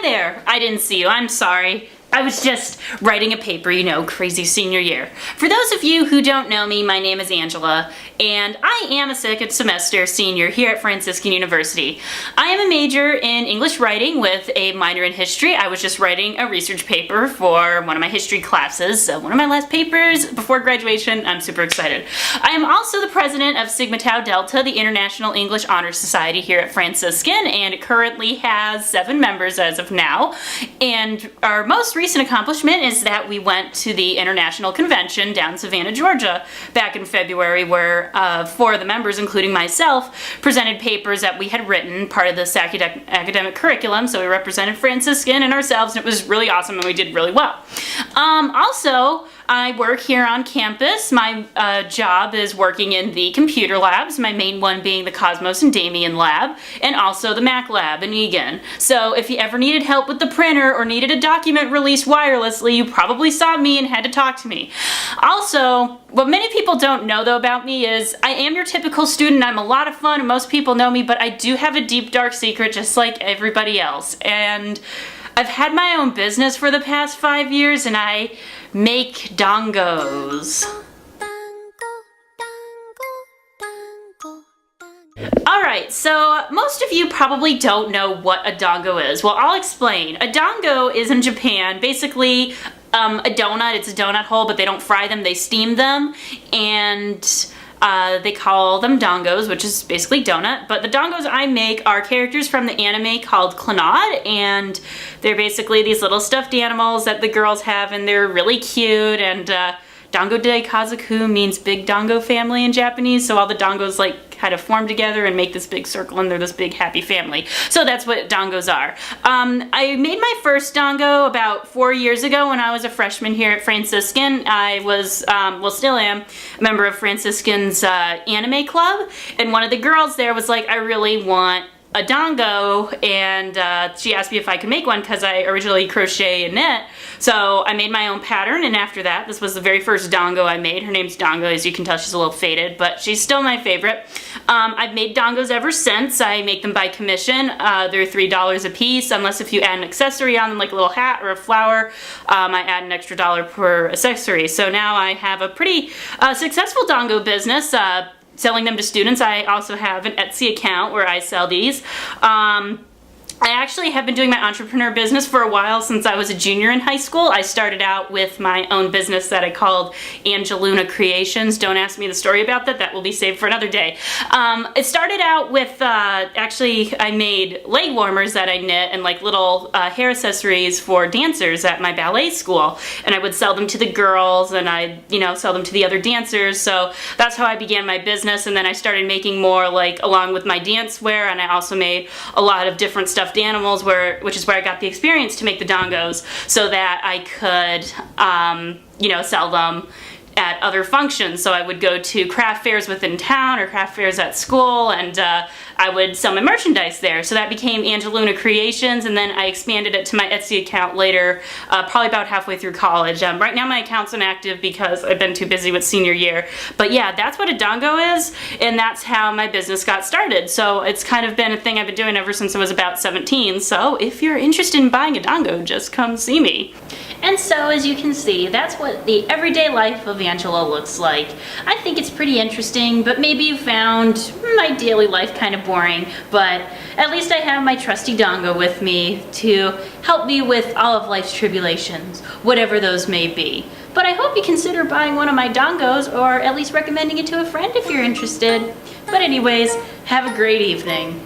there! I didn't see you, I'm sorry. I was just writing a paper, you know, crazy senior year. For those of you who don't know me, my name is Angela, and I am a second semester senior here at Franciscan University. I am a major in English writing with a minor in history. I was just writing a research paper for one of my history classes, one of my last papers before graduation. I'm super excited. I am also the president of Sigma Tau Delta, the International English Honor Society here at Franciscan, and it currently has 7 members as of now. And our most recent accomplishment is that we went to the International Convention down in Savannah, Georgia back in February, where 4 of the members, including myself, presented papers that we had written, part of this academic curriculum. So we represented Franciscan and ourselves, and it was really awesome, and we did really well. Also, I work here on campus. My job is working in the computer labs, my main one being the Cosmos and Damien lab, and also the Mac lab in Egan. So if you ever needed help with the printer or needed a document released wirelessly, you probably saw me and had to talk to me. Also, what many people don't know though about me is I am your typical student. I'm a lot of fun and most people know me, but I do have a deep dark secret just like everybody else. And I've had my own business for the past 5 years and I make dongos. Alright, so most of you probably don't know what a dango is. Well, I'll explain. A dango is in Japan basically a donut. It's a donut hole, but they don't fry them, they steam them, and they call them dongos, which is basically donut. But the dongos I make are characters from the anime called Clannad, and they're basically these little stuffed animals that the girls have, and they're really cute. And Dango de Kazoku means big dango family in Japanese, so all the dongos like kind of form together and make this big circle, and they're this big happy family. So that's what dongos are. I made my first dango about 4 years ago when I was a freshman here at Franciscan. I was, well still am, a member of Franciscan's anime club, and one of the girls there was like, I really want a dango, and she asked me if I could make one because I originally crochet and knit. So I made my own pattern, and after that, this was the very first dango I made. Her name's Dango. As you can tell, she's a little faded, but she's still my favorite. I've made dongos ever since. I make them by commission. They're $3 a piece, unless if you add an accessory on them, like a little hat or a flower. I add an extra $1 per accessory. So now I have a pretty successful dango business. Selling them to students. I also have an Etsy account where I sell these. I actually have been doing my entrepreneur business for a while since I was a junior in high school. I started out with my own business that I called Angeluna Creations. Don't ask me the story about that. That will be saved for another day. It started out with, actually I made leg warmers that I knit and like little hair accessories for dancers at my ballet school. And I would sell them to the girls and I'd, you know, sell them to the other dancers. So that's how I began my business. And then I started making more like along with my dance wear, and I also made a lot of different stuff animals, which is where I got the experience to make the dongos, so that I could, you know, sell them at other functions. So I would go to craft fairs within town or craft fairs at school, and I would sell my merchandise there. So that became Angeluna Creations, and then I expanded it to my Etsy account later, probably about halfway through college. Right now my account's inactive because I've been too busy with senior year. But yeah, that's what a dango is, and that's how my business got started. So it's kind of been a thing I've been doing ever since I was about 17. So if you're interested in buying a dango, just come see me. And so, as you can see, that's what the everyday life of Angela looks like. I think it's pretty interesting, but maybe you found my daily life kind of boring, but at least I have my trusty dango with me to help me with all of life's tribulations, whatever those may be. But I hope you consider buying one of my dongos, or at least recommending it to a friend if you're interested. But anyways, have a great evening.